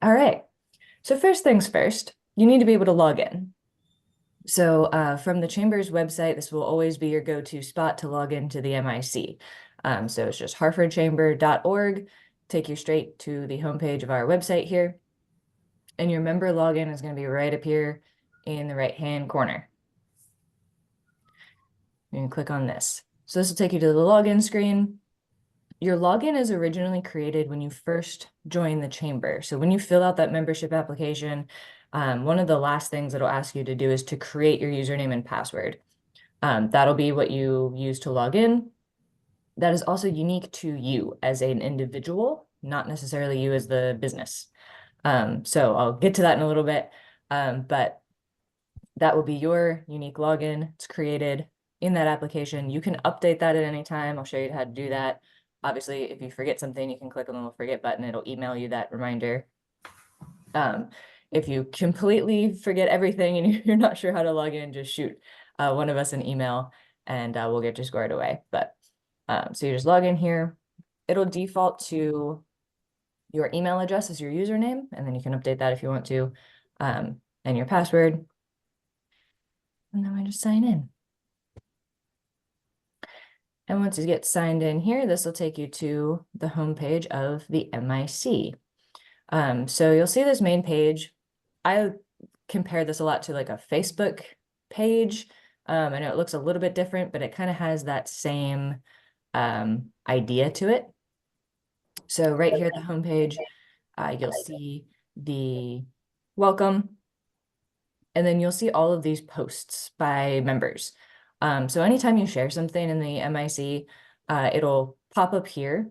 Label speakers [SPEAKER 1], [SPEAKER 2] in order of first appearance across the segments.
[SPEAKER 1] All right. So first things first, you need to be able to log in. So from the Chamber's website, this will always be your go-to spot to log into the MIC. So it's just hartfordchamber.org, take you straight to the homepage of our website here. And your member login is going to be right up here in the right-hand corner. You can click on this. So this will take you to the login screen. Your login is originally created when you first join the chamber. So when you fill out that membership application, one of the last things it'll ask you to do is to create your username and password. That'll be what you use to log in. That is also unique to you as an individual, not necessarily you as the business. So I'll get to that in a little bit, but that will be your unique login. It's created in that application. You can update that at any time. I'll show you how to do that. Obviously, if you forget something, you can click on the little forget button. It'll email you that reminder. If you completely forget everything and you're not sure how to log in, just shoot one of us an email and we'll get you squared away. But so you just log in here. It'll default to your email address as your username, and then you can update that if you want to, and your password. And then we just sign in. And once you get signed in here, this will take you to the homepage of the MIC. So you'll see this main page. I compare this a lot to like a Facebook page. I know it looks a little bit different, but it kind of has that same idea to it. So right here at the homepage, you'll see the welcome, and then you'll see all of these posts by members. So anytime you share something in the MIC, it'll pop up here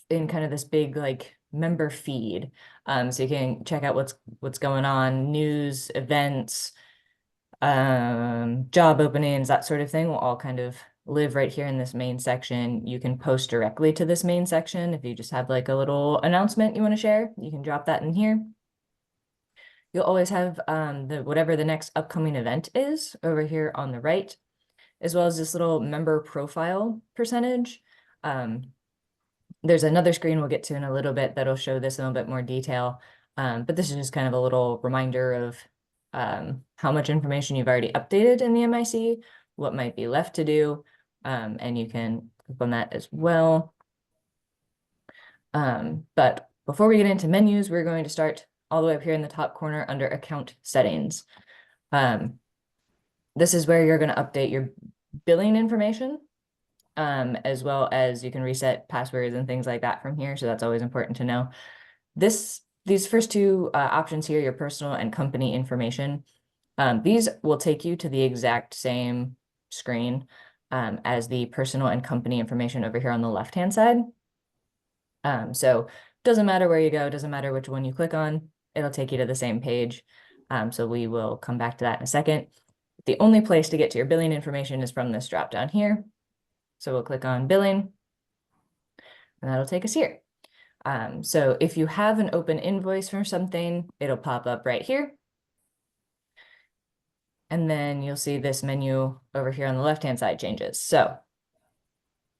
[SPEAKER 1] in kind of this big like member feed. So you can check out what's going on, news, events, job openings, that sort of thing will all kind of live right here in this main section. You can post directly to this main section. If you just have like a little announcement you want to share, you can drop that in here. You'll always have whatever the next upcoming event is over here on the right, as well as this little member profile percentage. There's another screen we'll get to in a little bit that'll show this in a little bit more detail. But this is just kind of a little reminder of how much information you've already updated in the MIC, what might be left to do, and you can click on that as well. But before we get into menus, we're going to start all the way up here in the top corner under account settings. This is where you're going to update your billing information, as well as you can reset passwords and things like that from here. So that's always important to know. These first two options here, your personal and company information, these will take you to the exact same screen as the personal and company information over here on the left-hand side. So doesn't matter where you go, doesn't matter which one you click on, it'll take you to the same page. So we will come back to that in a second. The only place to get to your billing information is from this drop down here. So we'll click on billing, and that'll take us here. So if you have an open invoice for something, it'll pop up right here. And then you'll see this menu over here on the left-hand side changes. So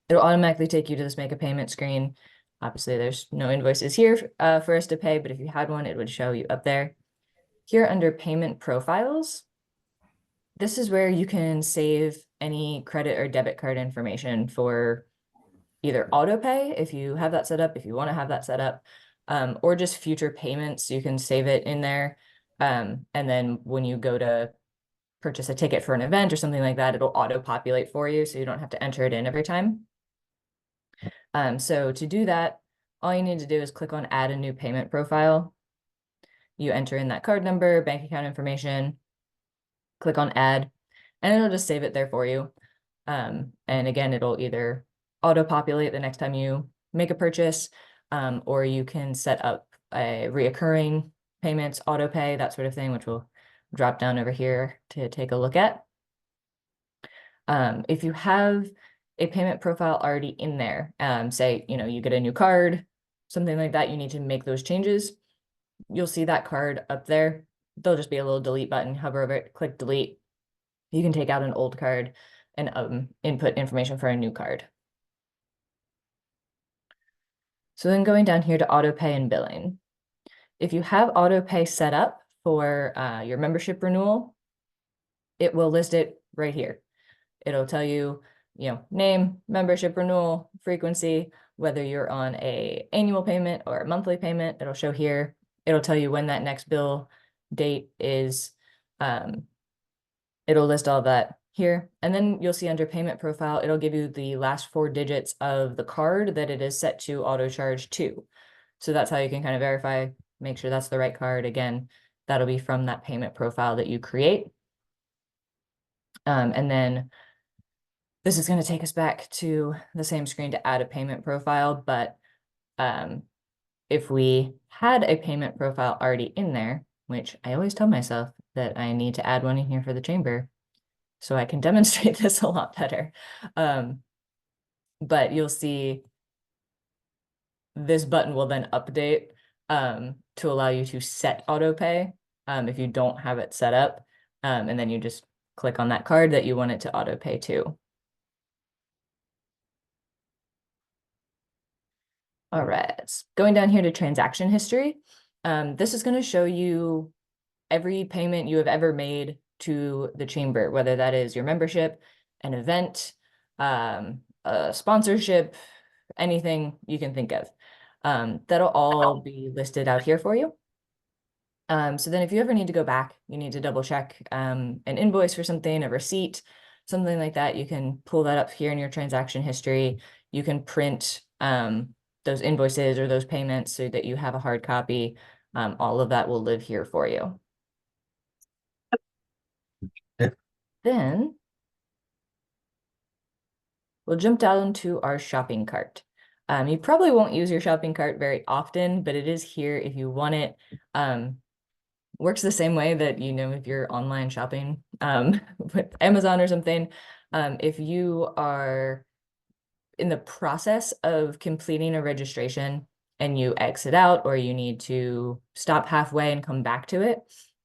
[SPEAKER 1] it'll automatically take you to this make a payment screen. Obviously, there's no invoices here for us to pay, but if you had one, it would show you up there. Here under payment profiles, this is where you can save any credit or debit card information for either auto pay, if you have that set up, if you want to have that set up, or just future payments, you can save it in there. And then when you go to purchase a ticket for an event or something like that, it'll auto-populate for you, so you don't have to enter it in every time. So to do that, all you need to do is click on add a new payment profile. You enter in that card number, bank account information, click on add, and it'll just save it there for you. And again, it'll either auto-populate the next time you make a purchase, or you can set up a reoccurring payments, auto pay, that sort of thing, which we'll drop down over here to take a look at. If you have a payment profile already in there, say, you get a new card, something like that, you need to make those changes. You'll see that card up there. There'll just be a little delete button, hover over it, click delete. You can take out an old card and input information for a new card. So then going down here to auto pay and billing. If you have auto pay set up for your membership renewal, it will list it right here. It'll tell you, name, membership renewal, frequency, whether you're on a annual payment or a monthly payment, it'll show here. It'll tell you when that next bill date is. It'll list all that here. And then you'll see under payment profile, it'll give you the last 4 digits of the card that it is set to auto charge to. So that's how you can kind of verify, make sure that's the right card. Again, that'll be from that payment profile that you create. And then this is going to take us back to the same screen to add a payment profile. But if we had a payment profile already in there, which I always tell myself that I need to add one in here for the chamber so I can demonstrate this a lot better. But you'll see this button will then update to allow you to set auto pay if you don't have it set up. And then you just click on that card that you want it to auto pay to. All right, going down here to transaction history. This is going to show you every payment you have ever made to the chamber, whether that is your membership, an event, a sponsorship, anything you can think of. That'll all be listed out here for you. So then if you ever need to go back, you need to double check an invoice for something, a receipt, something like that, you can pull that up here in your transaction history. You can print those invoices or those payments so that you have a hard copy. All of that will live here for you. Then we'll jump down to our shopping cart. You probably won't use your shopping cart very often, but it is here if you want it. Works the same way that, if you're online shopping with Amazon or something, if you are in the process of completing a registration and you exit out or you need to stop halfway and come back to it,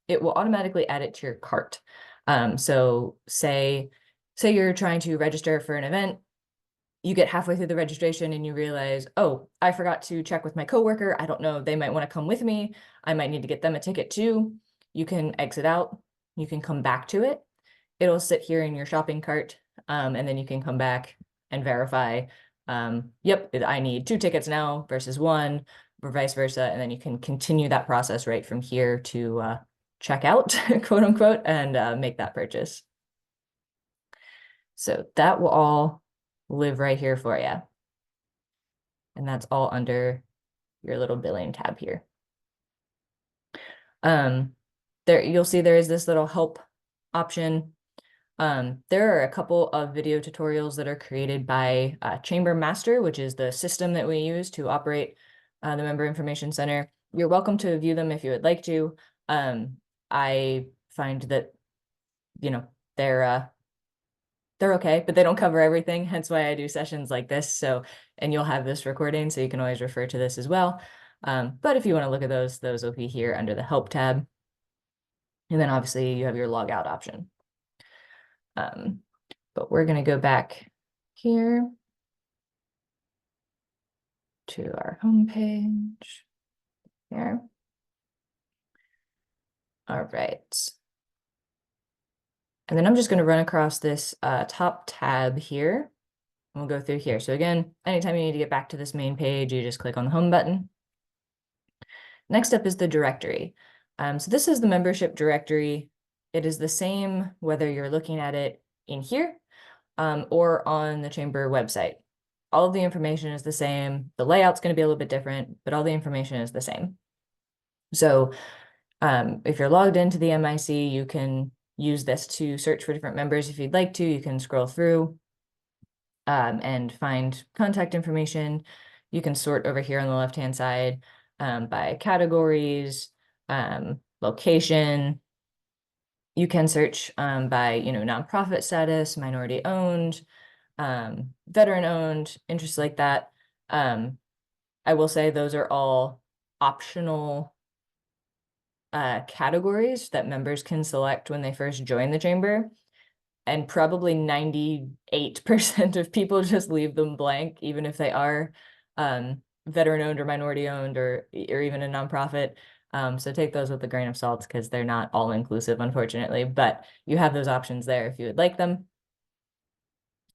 [SPEAKER 1] it will automatically add it to your cart. So say you're trying to register for an event, you get halfway through the registration and you realize, oh, I forgot to check with my coworker. I don't know, they might want to come with me. I might need to get them a ticket too. You can exit out, you can come back to it. It'll sit here in your shopping cart, and then you can come back and verify, yep, I need 2 tickets now versus 1, or vice versa. And then you can continue that process right from here to check out, quote unquote, and make that purchase. So that will all live right here for you. And that's all under your little billing tab here. There you'll see there is this little help option. There are a couple of video tutorials that are created by Chamber Master, which is the system that we use to operate the Member Information Center. You're welcome to view them if you would like to. I find that, they're okay, but they don't cover everything. Hence why I do sessions like this. So, and you'll have this recording, so you can always refer to this as well. But if you want to look at those will be here under the help tab. And then obviously you have your log out option. But we're going to go back here to our home page here. All right. And then I'm just going to run across this top tab here. And we'll go through here. So again, anytime you need to get back to this main page, you just click on the home button. Next up is the directory. So this is the membership directory. It is the same whether you're looking at it in here or on the Chamber website. All of the information is the same. The layout's going to be a little bit different, but all the information is the same. So if you're logged into the MIC, you can use this to search for different members if you'd like to. You can scroll through and find contact information. You can sort over here on the left-hand side by categories, location. You can search by, nonprofit status, minority owned, veteran owned, interests like that. I will say those are all optional categories that members can select when they first join the chamber. And probably 98% of people just leave them blank, even if they are veteran-owned or minority-owned or even a nonprofit. So take those with a grain of salt because they're not all inclusive, unfortunately, but you have those options there if you would like them.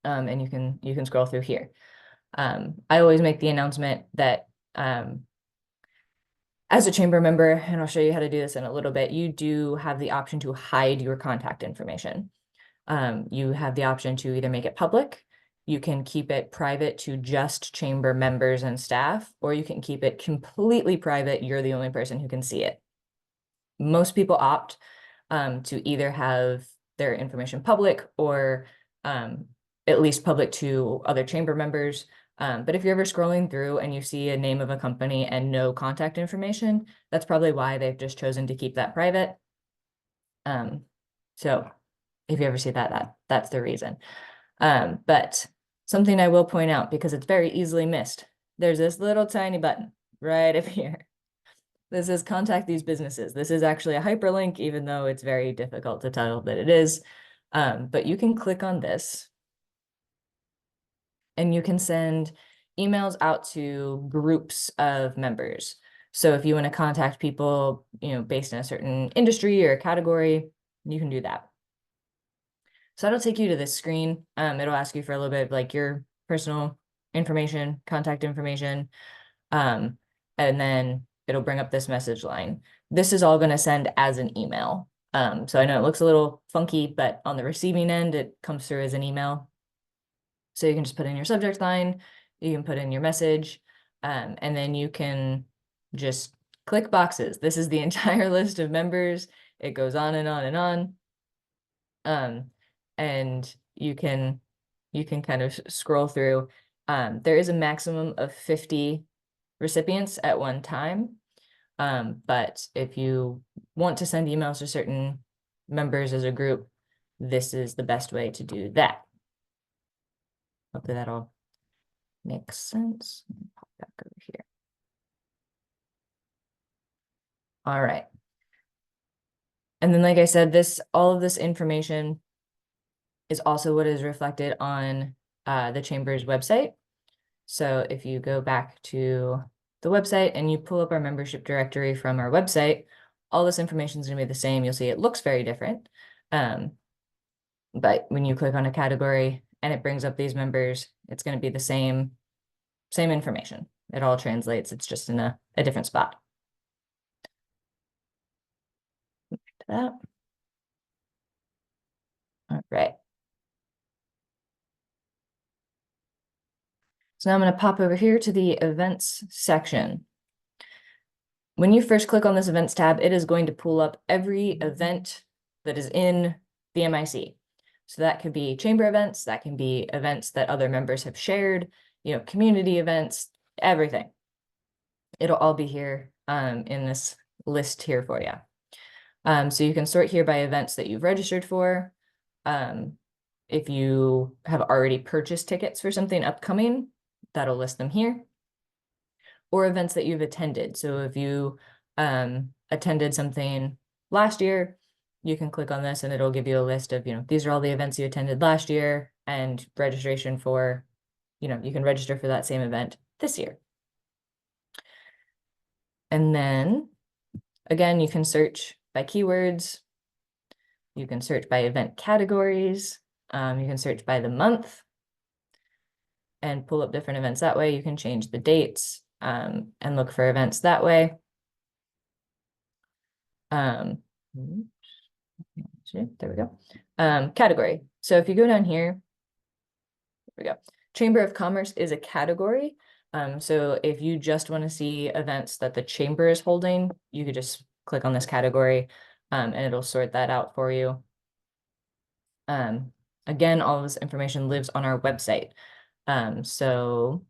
[SPEAKER 1] And you can scroll through here. I always make the announcement that as a chamber member, and I'll show you how to do this in a little bit, you do have the option to hide your contact information. You have the option to either make it public, you can keep it private to just chamber members and staff, or you can keep it completely private. You're the only person who can see it. Most people opt to either have their information public or at least public to other chamber members. But if you're ever scrolling through and you see a name of a company and no contact information, that's probably why they've just chosen to keep that private. So if you ever see that, that's the reason. But something I will point out, because it's very easily missed, there's this little tiny button right up here. This is contact these businesses. This is actually a hyperlink, even though it's very difficult to tell that it is. But you can click on this and you can send emails out to groups of members. So if you want to contact people, based in a certain industry or category, you can do that. So that'll take you to this screen. It'll ask you for a little bit of like your personal information, contact information, and then it'll bring up this message line. This is all going to send as an email. So I know it looks a little funky, but on the receiving end, it comes through as an email. So you can just put in your subject line, you can put in your message, and then you can just click boxes. This is the entire list of members. It goes on and on and on. And you can kind of scroll through. There is a maximum of 50 recipients at one time. But if you want to send emails to certain members as a group, this is the best way to do that. Hopefully that all makes sense. Pop back over here. All right. And then, like I said, all of this information is also what is reflected on the Chamber's website. So if you go back to the website and you pull up our membership directory from our website, all this information is going to be the same. You'll see it looks very different. But when you click on a category and it brings up these members, it's going to be the same information. It all translates. It's just in a different spot. Back to that. All right. So now I'm going to pop over here to the events section. When you first click on this events tab, it is going to pull up every event that is in the MIC. So that could be chamber events, that can be events that other members have shared, community events, everything. It'll all be here in this list here for you. So you can sort here by events that you've registered for. If you have already purchased tickets for something upcoming, that'll list them here. Or events that you've attended. So if you attended something last year, you can click on this and it'll give you a list of, these are all the events you attended last year and registration for, you can register for that same event this year. And then again, you can search by keywords. You can search by event categories. You can search by the month and pull up different events that way. You can change the dates and look for events that way. There we go. Category. So if you go down here, there we go. Chamber of Commerce is a category. So if you just want to see events that the chamber is holding, you could just click on this category and it'll sort that out for you. Again, all of this information lives on our website. So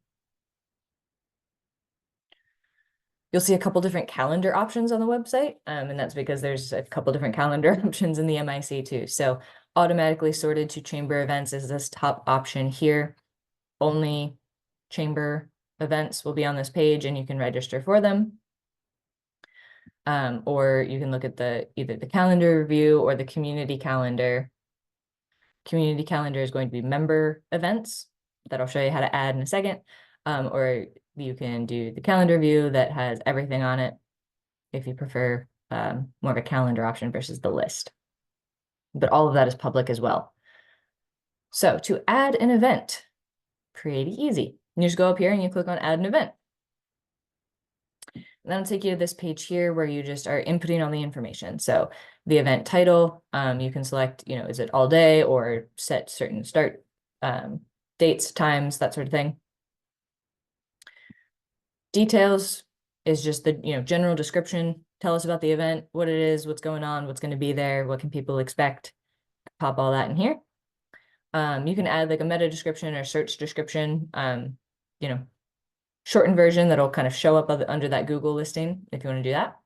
[SPEAKER 1] you'll see a couple different calendar options on the website, and that's because there's a couple different calendar options in the MIC too. So automatically sorted to chamber events is this top option here. Only chamber events will be on this page and you can register for them. Or you can look at either the calendar view or the community calendar. Community calendar is going to be member events that I'll show you how to add in a second. Or You can do the calendar view that has everything on it if you prefer more of a calendar option versus the list. But all of that is public as well. So to add an event, pretty easy. You just go up here and you click on add an event. And that'll take you to this page here where you just are inputting all the information. So the event title, you can select, is it all day or set certain start dates, times, that sort of thing. Details is just the general description. Tell us about the event, what it is, what's going on, what's going to be there, what can people expect. Pop all that in here. You can add like a meta description or search description, shortened version that'll kind of show up under that Google listing if you want to do that.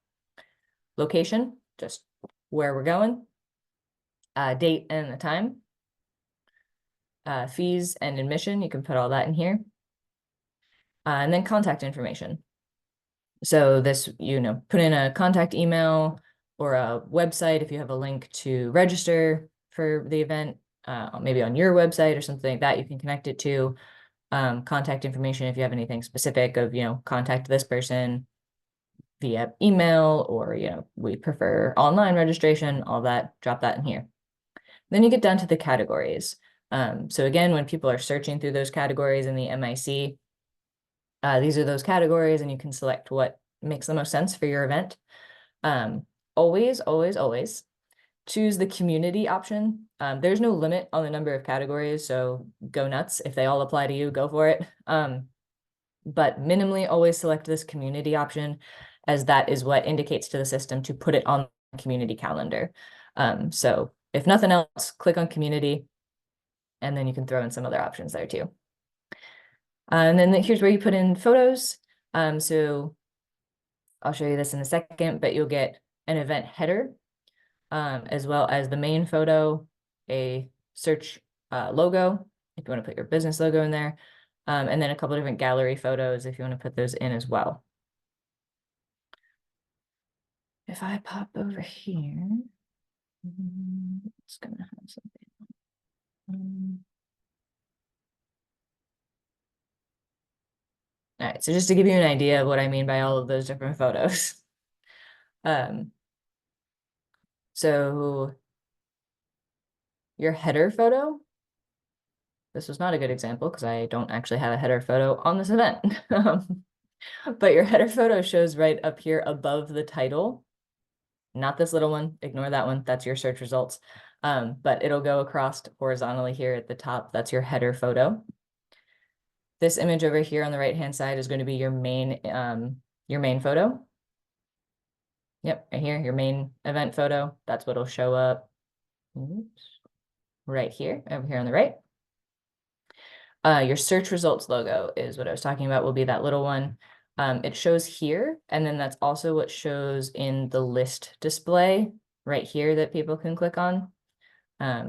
[SPEAKER 1] Location, just where we're going. Date and the time. Fees and admission, you can put all that in here. And then contact information. So this, put in a contact email or a website if you have a link to register for the event, maybe on your website or something like that, you can connect it to. Contact information if you have anything specific of, contact this person via email, or, we prefer online registration, all that, drop that in here. Then you get down to the categories. So again, when people are searching through those categories in the MIC, these are those categories and you can select what makes the most sense for your event. Always, always, always choose the community option. There's no limit on the number of categories, so go nuts. If they all apply to you, go for it. But minimally always select this community option, as that is what indicates to the system to put it on the community calendar. So if nothing else, click on community, and then you can throw in some other options there too. And then here's where you put in photos. So I'll show you this in a second, but you'll get an event header, as well as the main photo, a search logo, if you want to put your business logo in there, and then a couple different gallery photos if you want to put those in as well. If I pop over here, it's going to have something. All right, so just to give you an idea of what I mean by all of those different photos. So your header photo, this was not a good example because I don't actually have a header photo on this event. But your header photo shows right up here above the title, not this little one, ignore that one, that's your search results. But it'll go across horizontally here at the top, that's your header photo. This image over here on the right-hand side is going to be your main photo. Yep, right here, your main event photo. That's what'll show up. Oops. Right here, over here on the right. Your search results logo is what I was talking about, will be that little one. It shows here, and then that's also what shows in the list display right here that people can click on.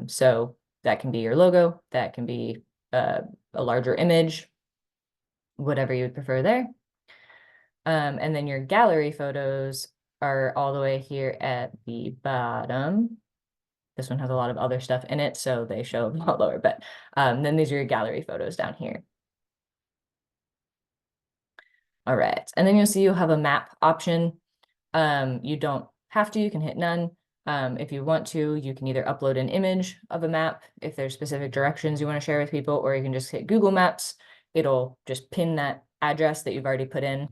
[SPEAKER 1] So that can be your logo, that can be a larger image, whatever you would prefer there. And then your gallery photos are all the way here at the bottom. This one has a lot of other stuff in it, so they show a lot lower, but then these are your gallery photos down here. All right, and then you'll see you'll have a map option. You don't have to, you can hit none. If you want to, you can either upload an image of a map if there's specific directions you want to share with people, or you can just hit Google Maps. It'll just pin that address that you've already put in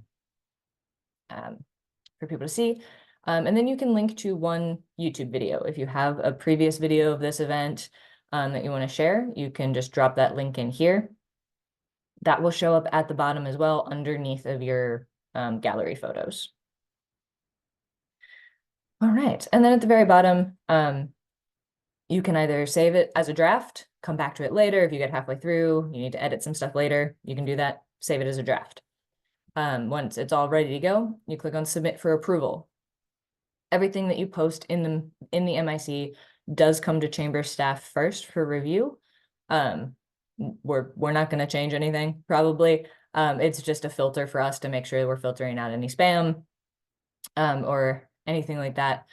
[SPEAKER 1] for people to see. And then you can link to one YouTube video. If you have a previous video of this event that you want to share, you can just drop that link in here. That will show up at the bottom as well underneath of your gallery photos. All right, and then at the very bottom, you can either save it as a draft, come back to it later. If you get halfway through, you need to edit some stuff later, you can do that, save it as a draft. Once it's all ready to go, you click on submit for approval. Everything that you post in the MIC does come to chamber staff first for review. We're not going to change anything, probably. It's just a filter for us to make sure we're filtering out any spam or anything like that.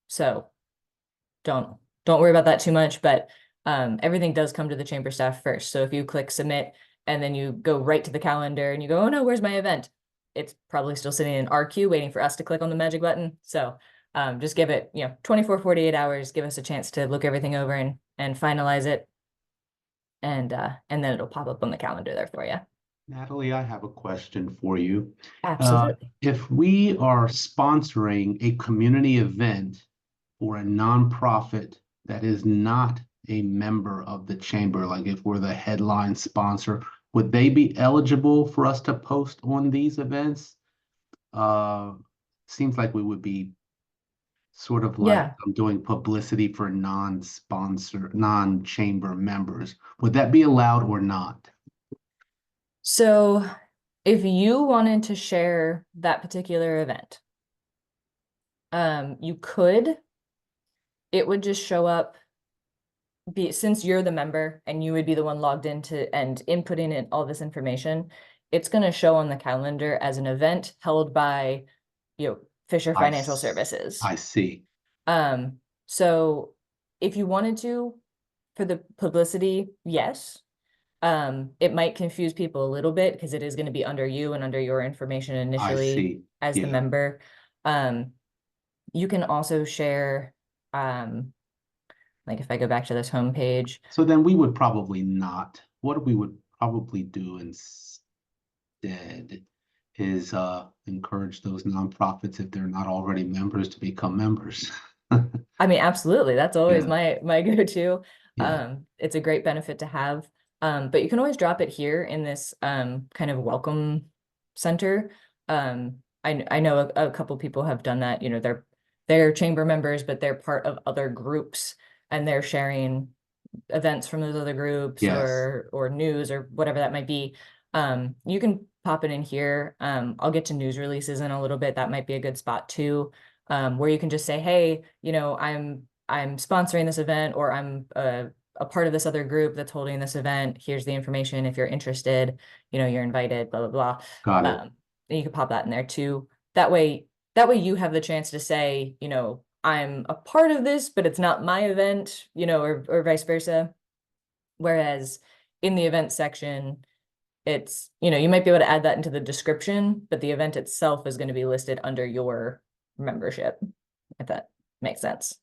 [SPEAKER 1] So don't worry about that too much, but everything does come to the chamber staff first. So if you click submit and then you go right to the calendar and you go, oh no, where's my event? It's probably still sitting in our queue waiting for us to click on the magic button. So just give it, 24, 48 hours, give us a chance to look everything over and finalize it. And then it'll pop up on the calendar there for you.
[SPEAKER 2] Natalie, I have a question for you.
[SPEAKER 1] Absolutely.
[SPEAKER 2] If we are sponsoring a community event for a nonprofit that is not a member of the chamber, like if we're the headline sponsor, would they be eligible for us to post on these events? Seems like we would be sort of like
[SPEAKER 1] Yeah.
[SPEAKER 2] doing publicity for non-sponsor, non-chamber members. Would that be allowed or not?
[SPEAKER 1] So if you wanted to share that particular event, you could, it would just show up since you're the member and you would be the one logged into and inputting in all this information, it's going to show on the calendar as an event held by, Fisher Financial Services.
[SPEAKER 2] I see.
[SPEAKER 1] So if you wanted to, for the publicity, yes. It might confuse people a little bit because it is going to be under you and under your information
[SPEAKER 2] I
[SPEAKER 1] initially
[SPEAKER 2] see.
[SPEAKER 1] as the
[SPEAKER 2] Yeah.
[SPEAKER 1] member. You can also share, like if I go back to this homepage.
[SPEAKER 2] So then we would probably not. What we would probably do instead is encourage those nonprofits, if they're not already members, to become members.
[SPEAKER 1] I mean, absolutely. That's always
[SPEAKER 2] Yeah.
[SPEAKER 1] my go-to.
[SPEAKER 2] Yeah.
[SPEAKER 1] It's a great benefit to have. But you can always drop it here in this kind of welcome center. I know a couple people have done that. They're chamber members, but they're part of other groups and they're sharing events from those other groups
[SPEAKER 2] Yes.
[SPEAKER 1] or news or whatever that might be. You can pop it in here. I'll get to news releases in a little bit. That might be a good spot too, where you can just say, hey, I'm sponsoring this event, or I'm a part of this other group that's holding this event. Here's the information. If you're interested, you're invited, blah, blah,
[SPEAKER 2] Got
[SPEAKER 1] blah.
[SPEAKER 2] it.
[SPEAKER 1] And you can pop that in there too. That way you have the chance to say, I'm a part of this, but it's not my event, or vice versa. Whereas in the event section, it's, you might be able to add that into the description, but the event itself is going to be listed under your membership, if that makes sense.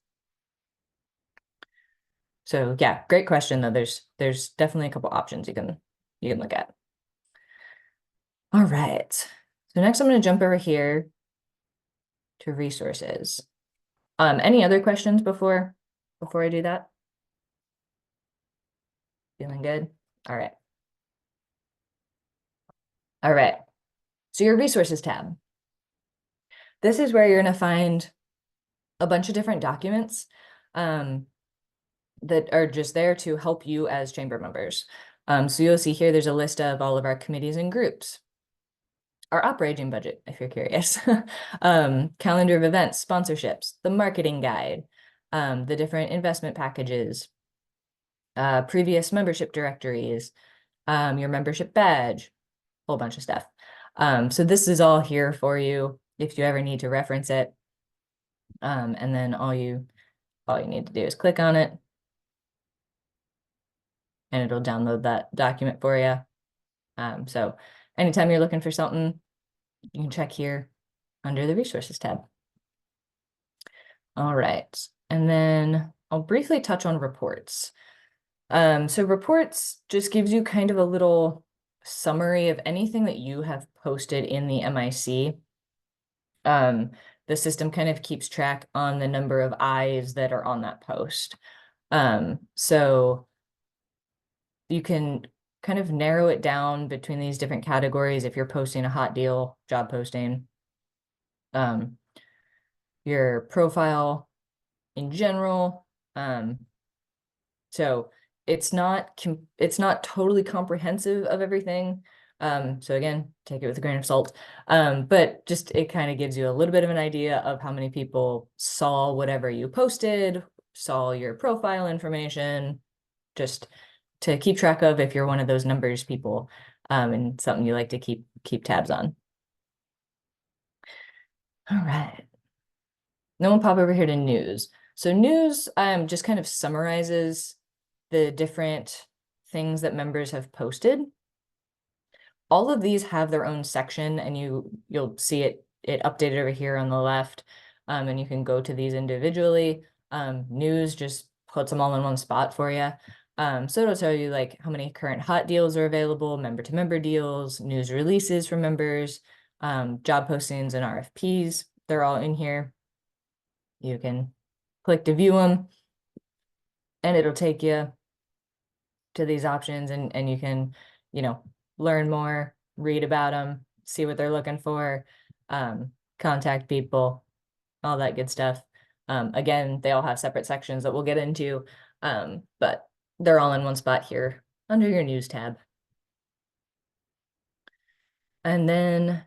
[SPEAKER 1] So yeah, great question though. There's definitely a couple options you can look at. All right. So next I'm going to jump over here to resources. Any other questions before I do that? Feeling good? All right. All right. So your resources tab. This is where you're going to find a bunch of different documents that are just there to help you as chamber members. So you'll see here, there's a list of all of our committees and groups. Our operating budget, if you're curious, calendar of events, sponsorships, the marketing guide, the different investment packages, previous membership directories, your membership badge, whole bunch of stuff. So this is all here for you if you ever need to reference it. And then all you need to do is click on it and it'll download that document for you. So anytime you're looking for something, you can check here under the resources tab. All right. And then I'll briefly touch on reports. So reports just gives you kind of a little summary of anything that you have posted in the MIC. The system kind of keeps track on the number of eyes that are on that post. So you can kind of narrow it down between these different categories if you're posting a hot deal, job posting, your profile in general. So it's not totally comprehensive of everything. So again, take it with a grain of salt. But just it kind of gives you a little bit of an idea of how many people saw whatever you posted, saw your profile information, just to keep track of if you're one of those numbers people, and something you like to keep tabs on. All right. Then we'll pop over here to news. So news just kind of summarizes the different things that members have posted. all of these have their own section, and you'll see it updated over here on the left. And you can go to these individually. News just puts them all in one spot for you. So it'll tell you like how many current hot deals are available, member-to-member deals, news releases from members, job postings and RFPs. They're all in here. You can click to view them, and it'll take you to these options, and you can, learn more, read about them, see what they're looking for, contact people, all that good stuff. Again, they all have separate sections that we'll get into, but they're all in one spot here under your news tab. And then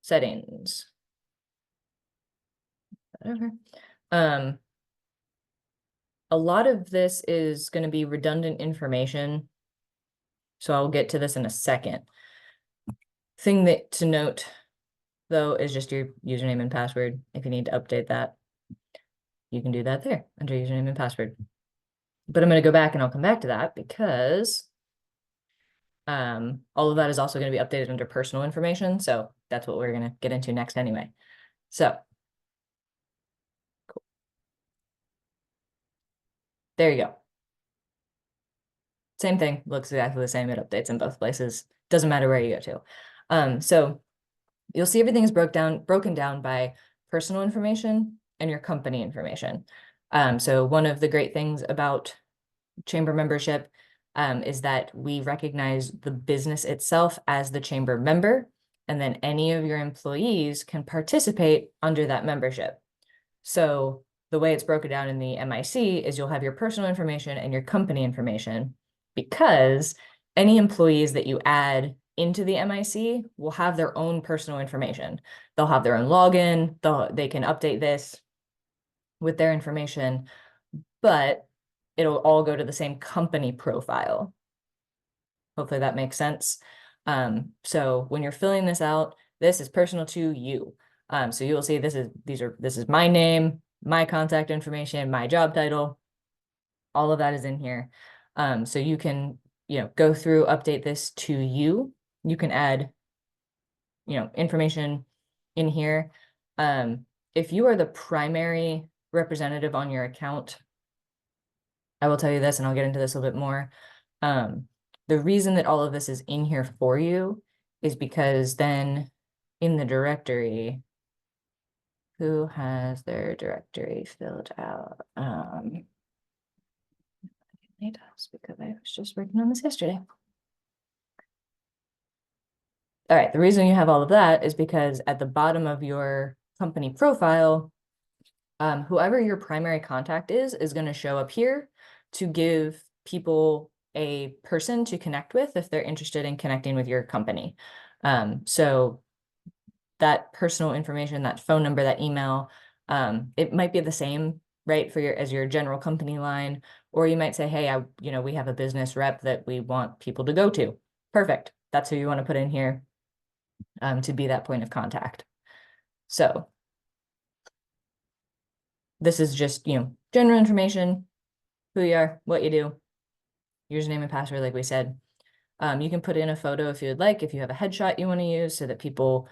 [SPEAKER 1] settings. Whatever. A lot of this is going to be redundant information, so I'll get to this in a second. Thing that to note, though, is just your username and password. If you need to update that, you can do that there under username and password. But I'm going to go back and I'll come back to that because all of that is also going to be updated under personal information. So that's what we're going to get into next anyway. So cool. There you go. Same thing, looks exactly the same. It updates in both places. Doesn't matter where you go to. So you'll see everything is broken down by personal information and your company information. So one of the great things about chamber membership is that we recognize the business itself as the chamber member, and then any of your employees can participate under that membership. So the way it's broken down in the MIC is you'll have your personal information and your company information, because any employees that you add into the MIC will have their own personal information. They'll have their own login, they can update this with their information, but it'll all go to the same company profile. Hopefully that makes sense. So when you're filling this out, this is personal to you. So you will see this is my name, my contact information, my job title. All of that is in here. So you can, go through, update this to you. You can add, information in here. If you are the primary representative on your account, I will tell you this, and I'll get into this a little bit more. The reason that all of this is in here for you is because then in the directory, who has their directory filled out? It does, because I was just working on this yesterday. All right, the reason you have all of that is because at the bottom of your company profile, whoever your primary contact is going to show up here to give people a person to connect with if they're interested in connecting with your company. So that personal information, that phone number, that email, it might be the same, right, as your general company line, or you might say, hey, we have a business rep that we want people to go to. Perfect. That's who you want to put in here to be that point of contact. So this is just, general information, who you are, what you do, username and password, like we said. You can put in a photo if you would like, if you have a headshot you want to use so that people,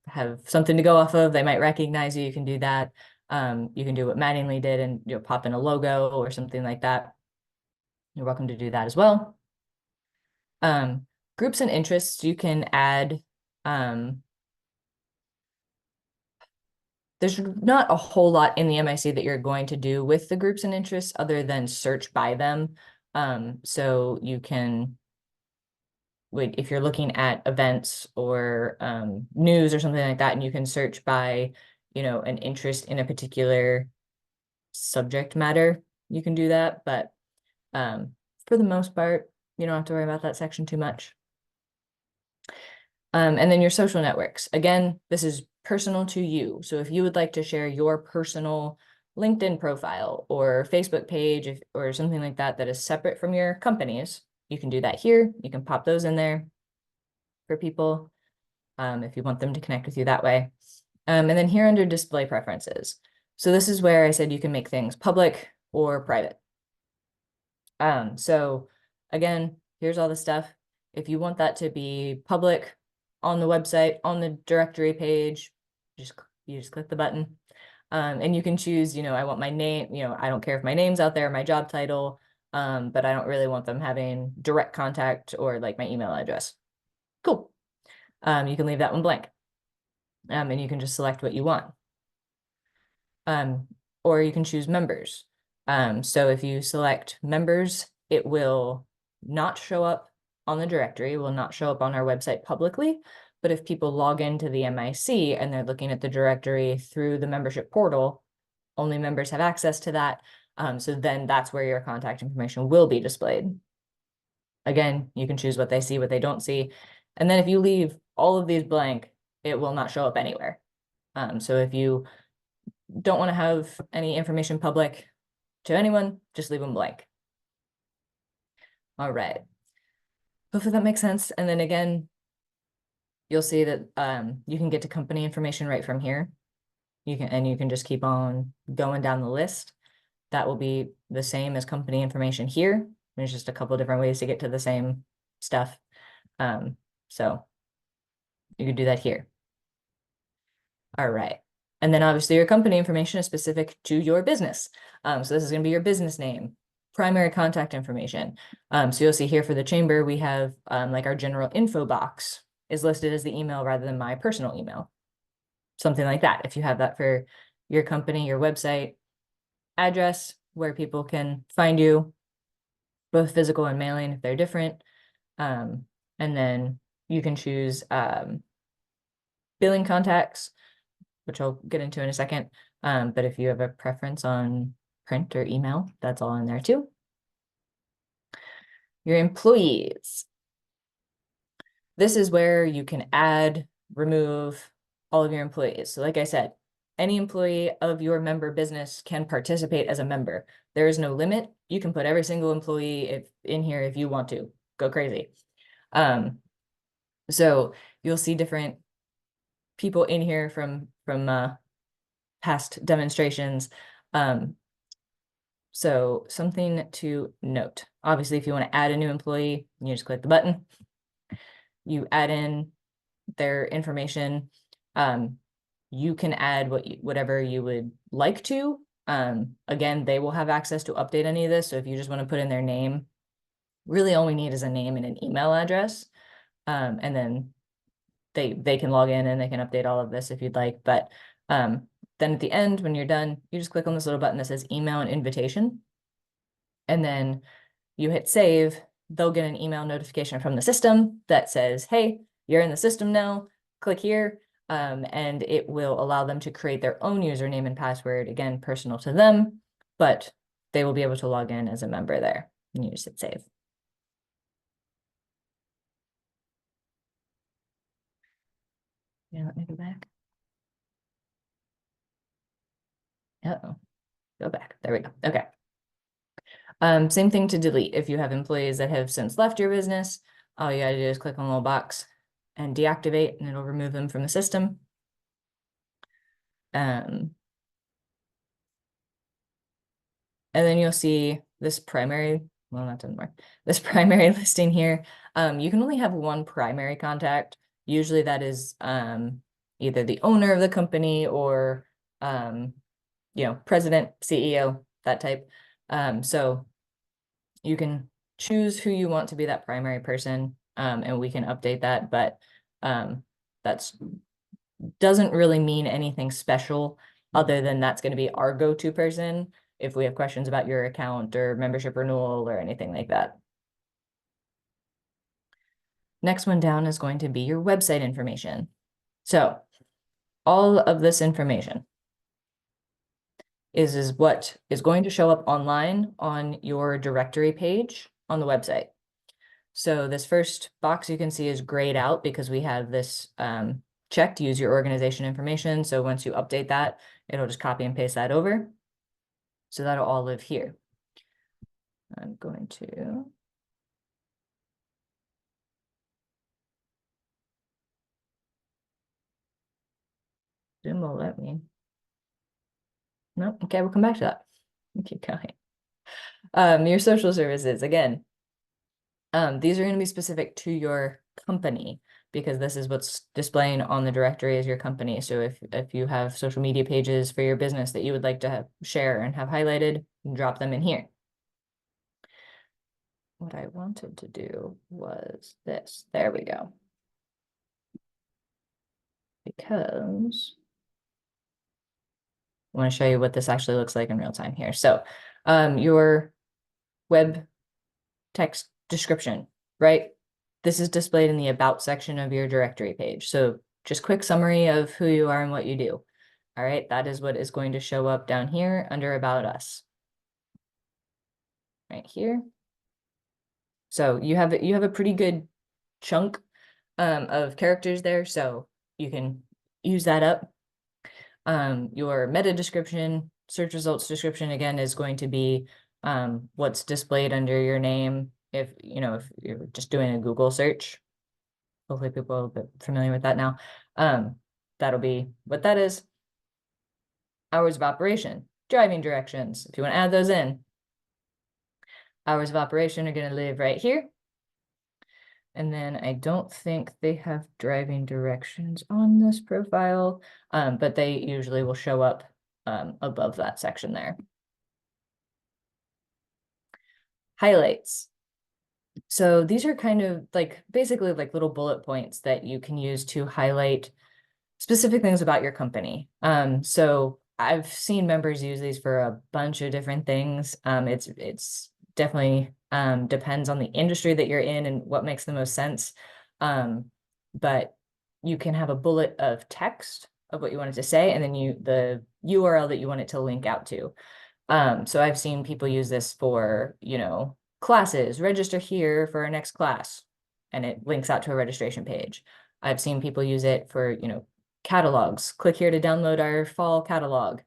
[SPEAKER 1] have something to go off of, they might recognize you, you can do that. You can do what Mattingly did and pop in a logo or something like that. You're welcome to do that as well. Groups and interests, you can add, there's not a whole lot in the MIC that you're going to do with the groups and interests other than search by them. So you can, if you're looking at events or news or something like that, and you can search by, an interest in a particular subject matter, you can do that. But for the most part, you don't have to worry about that section too much. And then your social networks. Again, this is personal to you. So if you would like to share your personal LinkedIn profile or Facebook page or something like that that is separate from your company's, you can do that here. You can pop those in there for people if you want them to connect with you that way. And then here under display preferences. So this is where I said you can make things public or private. So again, here's all the stuff. If you want that to be public on the website, on the directory page, you just click the button. And you can choose, I want my name, I don't care if my name's out there, my job title, but I don't really want them having direct contact or like my email address. Cool. You can leave that one blank. And you can just select what you want. Or you can choose members. So if you select members, it will not show up on the directory, will not show up on our website publicly. But if people log into the MIC and they're looking at the directory through the membership portal, only members have access to that. So then that's where your contact information will be displayed. Again, you can choose what they see, what they don't see. And then if you leave all of these blank, it will not show up anywhere. So if you don't want to have any information public to anyone, just leave them blank. All right. Hopefully that makes sense. And then again, you'll see that you can get to company information right from here. You can just keep on going down the list. That will be the same as company information here. There's just a couple different ways to get to the same stuff. So you could do that here. All right. And then obviously your company information is specific to your business. So this is going to be your business name, primary contact information. So you'll see here for the chamber, we have like our general info box is listed as the email rather than my personal email. Something like that. If you have that for your company, your website, address where people can find you, both physical and mailing if they're different. And then you can choose billing contacts, which I'll get into in a second. But if you have a preference on print or email, that's all in there too. Your employees. This is where you can add, remove all of your employees. So like I said, any employee of your member business can participate as a member. There is no limit. You can put every single employee in here if you want to. Go crazy. So you'll see different people in here from past demonstrations. So something to note. Obviously, if you want to add a new employee, you just click the button. You add in their information. You can add whatever you would like to. Again, they will have access to update any of this. So if you just want to put in their name, really all we need is a name and an email address. And then they can log in and they can update all of this if you'd like. But then at the end, when you're done, you just click on this little button that says email and invitation. And then you hit save. They'll get an email notification from the system that says, hey, you're in the system now. Click here. And it will allow them to create their own username and password, again, personal to them, but they will be able to log in as a member there. And you just hit save. Yeah, let me go back. Uh-oh, go back. There we go. Okay. Same thing to delete. If you have employees that have since left your business, all you gotta do is click on the little box and deactivate, and it'll remove them from the system. And then you'll see this primary, well, that doesn't work. This primary listing here. You can only have one primary contact. Usually that is either the owner of the company or president, CEO, that type. So you can choose who you want to be that primary person, and we can update that, but that's doesn't really mean anything special other than that's going to be our go-to person if we have questions about your account or membership renewal or anything like that. Next one down is going to be your website information. So all of this information is what is going to show up online on your directory page on the website. So this first box you can see is grayed out because we have this checked, use your organization information. So once you update that, it'll just copy and paste that over. So that'll all live here. I'm going to Zoom will let me. No, okay, we'll come back to that. Keep going. Your social services, again, These are going to be specific to your company because this is what's displaying on the directory as your company. So if you have social media pages for your business that you would like to share and have highlighted, drop them in here. What I wanted to do was this. There we go. Because I want to show you what this actually looks like in real time here. So your web text description, right? This is displayed in the about section of your directory page. So just quick summary of who you are and what you do. All right, that is what is going to show up down here under About Us. Right here. So you have a pretty good chunk of characters there, so you can use that up. Your meta description, search results description, again, is going to be what's displayed under your name if you're just doing a Google search. Hopefully people are a bit familiar with that now. That'll be what that is. Hours of operation, driving directions, if you want to add those in. Hours of operation are going to live right here. And then I don't think they have driving directions on this profile, but they usually will show up above that section there. Highlights. So these are kind of like basically like little bullet points that you can use to highlight specific things about your company. So I've seen members use these for a bunch of different things. It's definitely depends on the industry that you're in and what makes the most sense. But you can have a bullet of text of what you want it to say, and then the URL that you want it to link out to. So I've seen people use this for, classes, register here for our next class, and it links out to a registration page. I've seen people use it for, catalogs. Click here to download our fall catalog.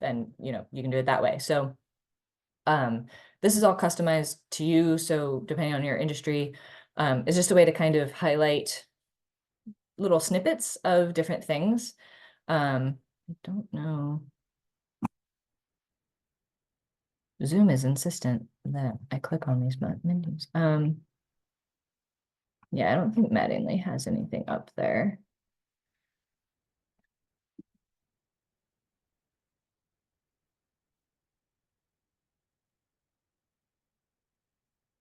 [SPEAKER 1] And, you can do it that way. So this is all customized to you. So depending on your industry, it's just a way to kind of highlight little snippets of different things. I don't know. Zoom is insistent that I click on these menus. Yeah, I don't think Mattingly has anything up there.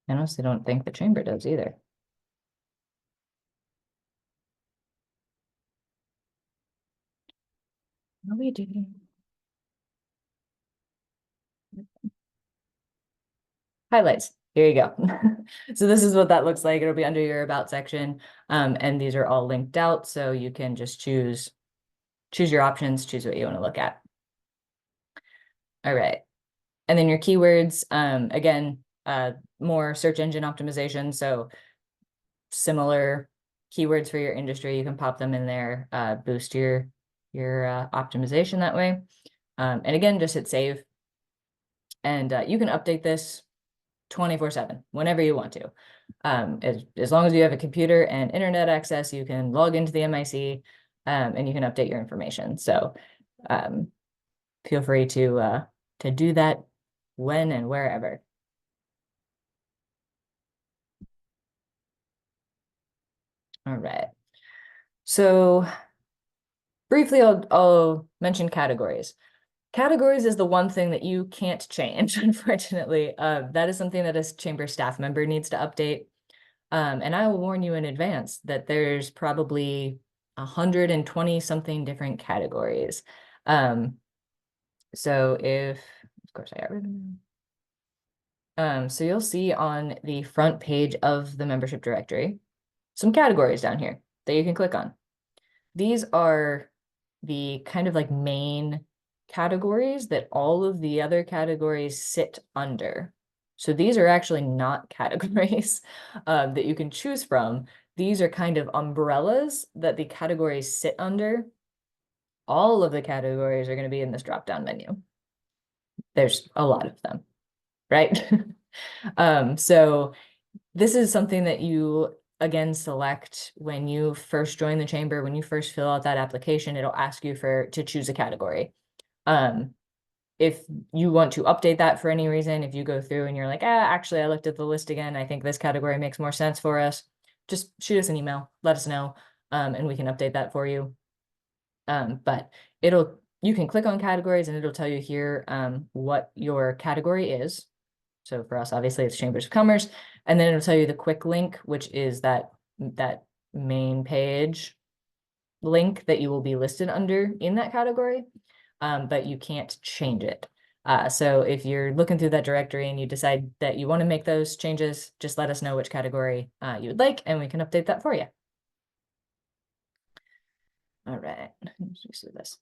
[SPEAKER 1] I honestly don't think the chamber does either. What are we doing? Highlights. Here you go. So this is what that looks like. It'll be under your about section. And these are all linked out. So you can just choose your options, choose what you want to look at. All right. And then your keywords, again, more search engine optimization. So similar keywords for your industry, you can pop them in there, boost your optimization that way. And again, just hit save. And you can update this 24/7, whenever you want to. As long as you have a computer and internet access, you can log into the MIC and you can update your information. So feel free to do that when and wherever. All right. So briefly, I'll mention categories. Categories is the one thing that you can't change, unfortunately. That is something that a chamber staff member needs to update. And I will warn you in advance that there's probably 120 something different categories. So of course I got rid of them. So you'll see on the front page of the membership directory, some categories down here that you can click on. These are the kind of like main categories that all of the other categories sit under. So these are actually not categories that you can choose from. These are kind of umbrellas that the categories sit under. All of the categories are going to be in this drop-down menu. There's a lot of them, right? So this is something that you again select when you first join the chamber. When you first fill out that application, it'll ask you to choose a category. if you want to update that for any reason, if you go through and you're like, actually, I looked at the list again, I think this category makes more sense for us, just shoot us an email, let us know, and we can update that for you. But you can click on categories and it'll tell you here what your category is. So for us, obviously, it's Chambers of Commerce, and then it'll tell you the quick link, which is that main page link that you will be listed under in that category, but you can't change it. So if you're looking through that directory and you decide that you want to make those changes, just let us know which category you would like, and we can update that for you. All right, let's do this.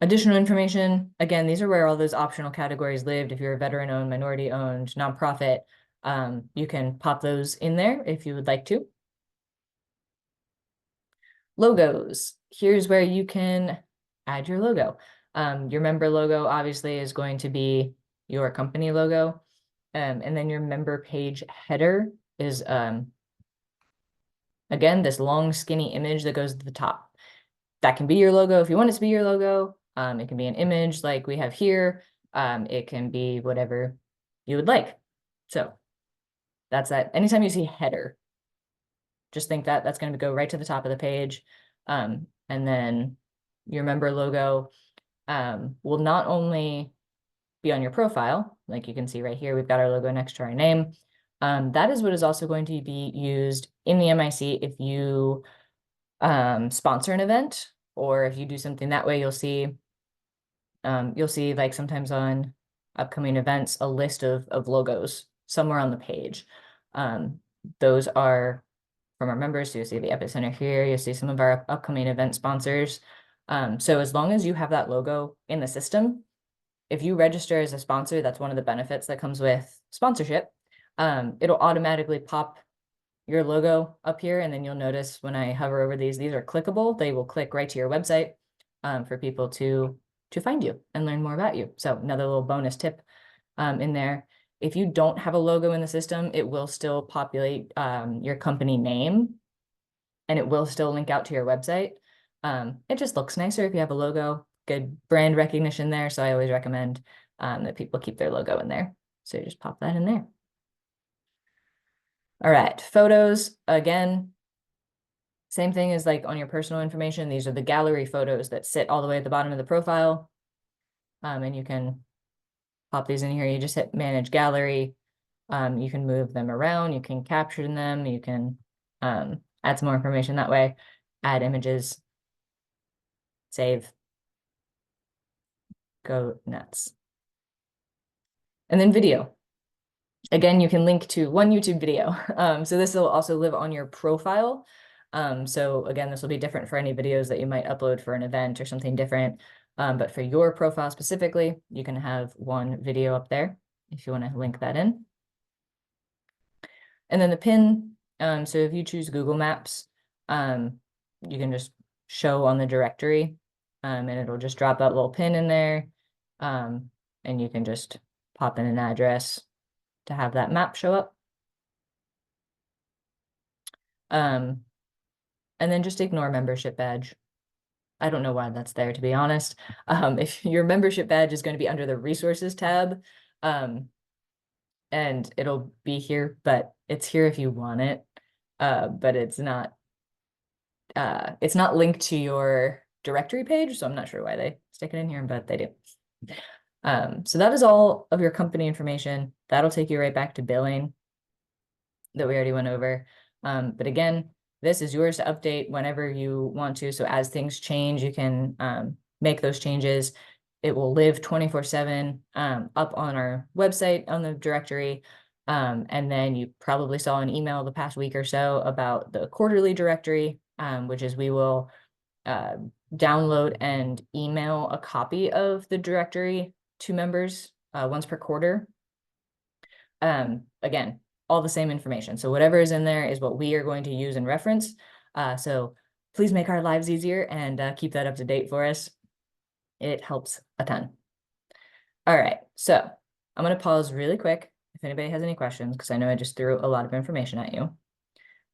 [SPEAKER 1] Additional information, again, these are where all those optional categories lived. If you're a veteran-owned, minority-owned, nonprofit, you can pop those in there if you would like to. Logos, here's where you can add your logo. Your member logo obviously is going to be your company logo. And then your member page header is, again, this long skinny image that goes to the top. That can be your logo if you want it to be your logo. It can be an image like we have here. It can be whatever you would like. So that's that. Anytime you see header, just think that that's going to go right to the top of the page. And then your member logo will not only be on your profile, like you can see right here, we've got our logo next to our name. That is what is also going to be used in the MIC if you sponsor an event, or if you do something that way, you'll see like sometimes on upcoming events, a list of logos somewhere on the page. Those are from our members. So you'll see the Epicenter here. You'll see some of our upcoming event sponsors. So as long as you have that logo in the system, if you register as a sponsor, that's one of the benefits that comes with sponsorship. It'll automatically pop your logo up here, and then you'll notice when I hover over these are clickable. They will click right to your website for people to find you and learn more about you. So another little bonus tip in there. If you don't have a logo in the system, it will still populate your company name, and it will still link out to your website. It just looks nicer if you have a logo, good brand recognition there. So I always recommend that people keep their logo in there. So you just pop that in there. All right, photos, again, same thing as like on your personal information. These are the gallery photos that sit all the way at the bottom of the profile. And you can pop these in here. You just hit manage gallery. You can move them around. You can capture them. You can add some more information that way, add images, save, go nuts. And then video. Again, you can link to one YouTube video. So this will also live on your profile. So again, this will be different for any videos that you might upload for an event or something different. But for your profile specifically, you can have one video up there if you want to link that in. And then the pin, so if you choose Google Maps, you can just show on the directory, and it'll just drop that little pin in there. And you can just pop in an address to have that map show up. And then just ignore membership badge. I don't know why that's there, to be honest. If your membership badge is going to be under the resources tab, and it'll be here, but it's here if you want it. But it's not linked to your directory page, so I'm not sure why they stick it in here, but they do. So that is all of your company information. That'll take you right back to billing that we already went over. But again, this is yours to update whenever you want to. So as things change, you can make those changes. It will live 24/7 up on our website on the directory. And then you probably saw an email the past week or so about the quarterly directory, which is we will download and email a copy of the directory to members once per quarter. Again, all the same information. So whatever is in there is what we are going to use and reference. So please make our lives easier and keep that up to date for us. It helps a ton. All right, so I'm going to pause really quick if anybody has any questions, because I know I just threw a lot of information at you.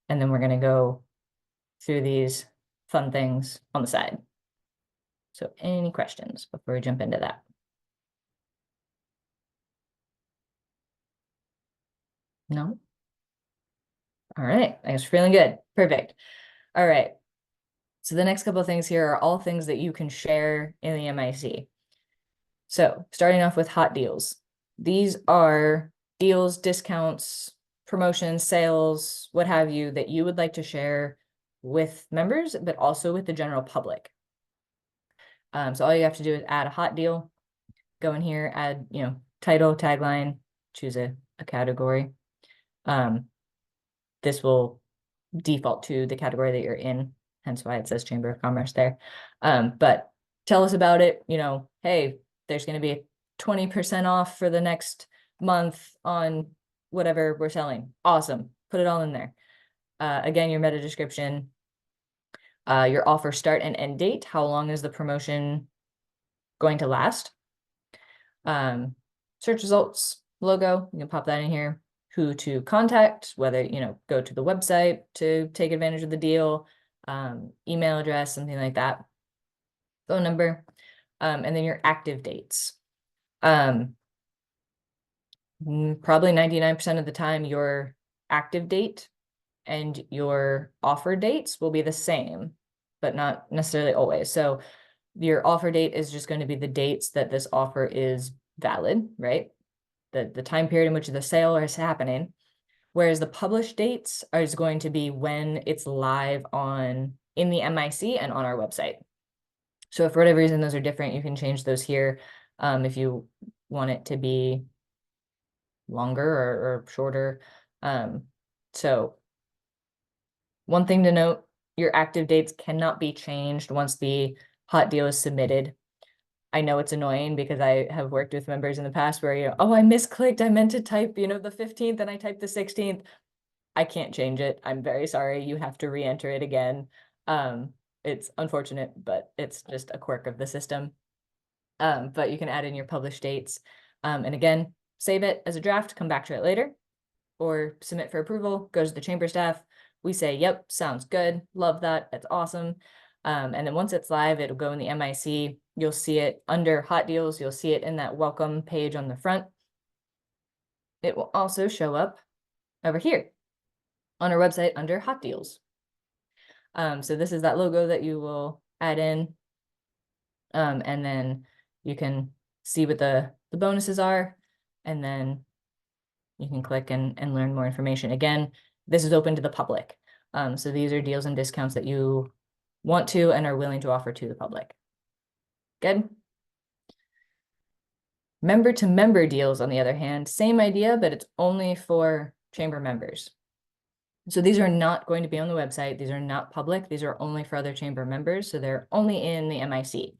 [SPEAKER 1] And then we're going to go through these fun things on the side. So any questions before we jump into that? No? All right, I guess we're feeling good. Perfect. All right. So the next couple of things here are all things that you can share in the MIC. So starting off with hot deals. These are deals, discounts, promotions, sales, what have you, that you would like to share with members, but also with the general public. So all you have to do is add a hot deal, go in here, add, title, tagline, choose a category. This will default to the category that you're in, hence why it says Chamber of Commerce there. But tell us about it, hey, there's going to be 20% off for the next month on whatever we're selling. Awesome. Put it all in there. Again, your meta description, your offer start and end date. How long is the promotion going to last? Search results, logo, you can pop that in here. Who to contact, whether, go to the website to take advantage of the deal, email address, something like that, phone number, and then your active dates. Probably 99% of the time, your active date and your offer dates will be the same, but not necessarily always. So your offer date is just going to be the dates that this offer is valid, right? The time period in which the sale is happening. Whereas the published dates is going to be when it's live in the MIC and on our website. So if for whatever reason those are different, you can change those here if you want it to be longer or shorter. So one thing to note, your active dates cannot be changed once the hot deal is submitted. I know it's annoying because I have worked with members in the past where, oh, I misclicked. I meant to type, the 15th and I typed the 16th. I can't change it. I'm very sorry. You have to re-enter it again. It's unfortunate, but it's just a quirk of the system. But you can add in your published dates. And again, save it as a draft, come back to it later, or submit for approval, goes to the chamber staff. We say, yep, sounds good. Love that. That's awesome. And then once it's live, it'll go in the MIC. You'll see it under hot deals. You'll see it in that welcome page on the front. It will also show up over here on our website under hot deals. So this is that logo that you will add in. And then you can see what the bonuses are, and then you can click and learn more information. Again, this is open to the public. So these are deals and discounts that you want to and are willing to offer to the public. Good. Member to member deals, on the other hand, same idea, but it's only for chamber members. So these are not going to be on the website. These are not public. These are only for other chamber members. So they're only in the MIC,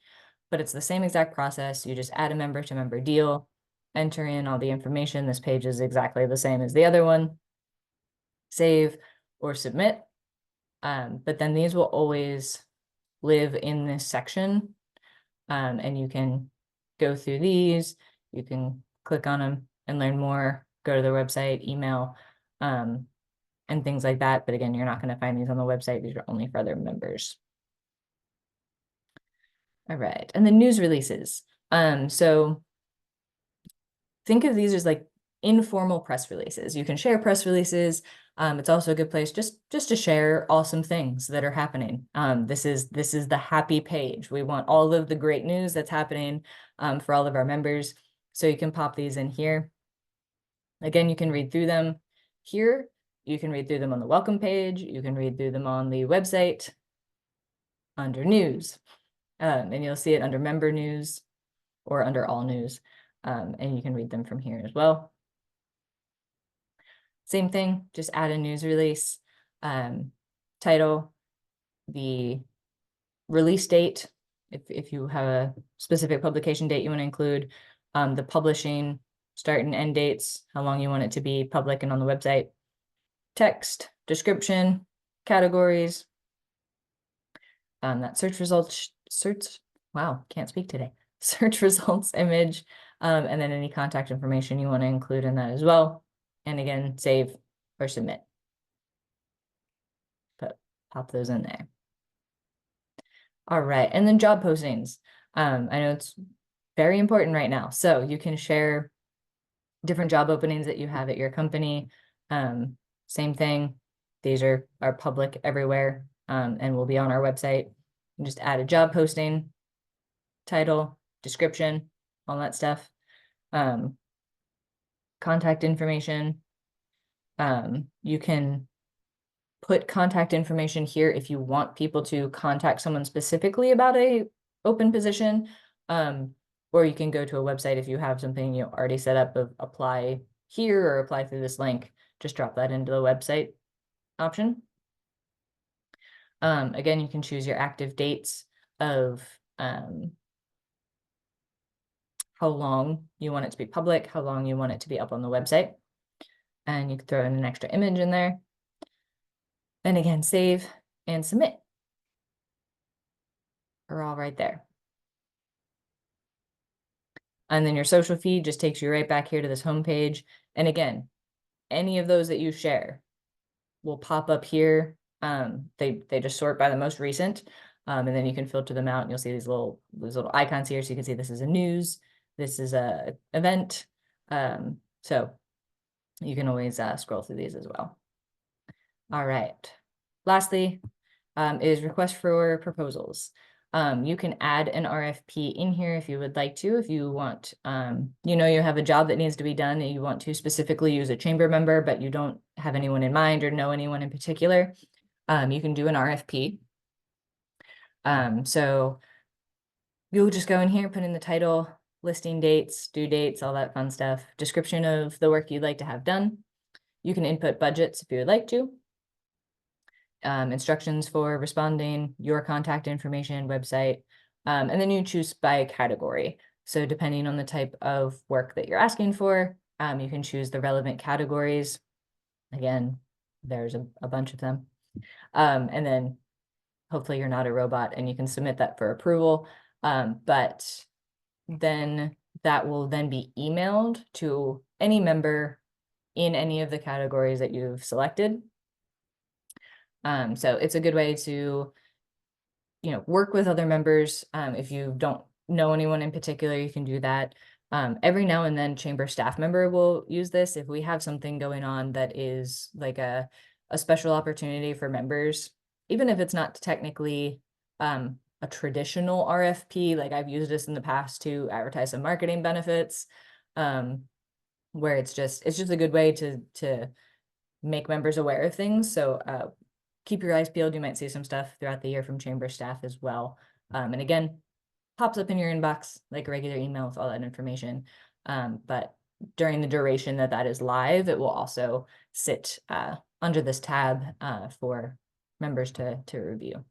[SPEAKER 1] but it's the same exact process. You just add a member to member deal, enter in all the information. This page is exactly the same as the other one. Save or submit. But then these will always live in this section. And you can go through these. You can click on them and learn more, go to their website, email, and things like that. But again, you're not going to find these on the website. These are only for other members. All right. And the news releases. So think of these as like informal press releases. You can share press releases. It's also a good place just to share awesome things that are happening. This is the happy page. We want all of the great news that's happening for all of our members. So you can pop these in here. Again, you can read through them here. You can read through them on the welcome page. You can read through them on the website under news. And you'll see it under member news or under all news. And you can read them from here as well. Same thing, just add a news release, title, the release date, if you have a specific publication date you want to include, the publishing start and end dates, how long you want it to be public and on the website, text, description, categories, that search results, wow, can't speak today, search results image, and then any contact information you want to include in that as well. And again, save or submit. But pop those in there. All right, and then job postings. I know it's very important right now. So you can share different job openings that you have at your company. Same thing. These are public everywhere, and will be on our website. You just add a job posting, title, description, all that stuff. Contact information. You can put contact information here if you want people to contact someone specifically about a open position. Or you can go to a website if you have something you already set up of apply here or apply through this link. Just drop that into the website option. Again, you can choose your active dates of how long you want it to be public, how long you want it to be up on the website. And you can throw in an extra image in there. And again, save and submit are all right there. And then your social feed just takes you right back here to this homepage. And again, any of those that you share will pop up here. They just sort by the most recent. And then you can filter them out and you'll see these little icons here. So you can see this is a news, this is a event. So you can always scroll through these as well. All right. Lastly, is request for proposals. You can add an RFP in here if you would like to, if you want, you have a job that needs to be done and you want to specifically use a chamber member, but you don't have anyone in mind or know anyone in particular. You can do an RFP. So you'll just go in here, put in the title, listing dates, due dates, all that fun stuff, description of the work you'd like to have done. You can input budgets if you would like to. Instructions for responding, your contact information, website, and then you choose by category. So depending on the type of work that you're asking for, you can choose the relevant categories. Again, there's a bunch of them. And then hopefully you're not a robot and you can submit that for approval. But then that will then be emailed to any member in any of the categories that you've selected. So it's a good way to, work with other members. If you don't know anyone in particular, you can do that. Every now and then chamber staff member will use this if we have something going on that is like a special opportunity for members, even if it's not technically a traditional RFP. Like I've used this in the past to advertise some marketing benefits, where it's just a good way to make members aware of things. So keep your eyes peeled. You might see some stuff throughout the year from chamber staff as well. And again, pops up in your inbox like a regular email with all that information. But during the duration that is live, it will also sit under this tab for members to review.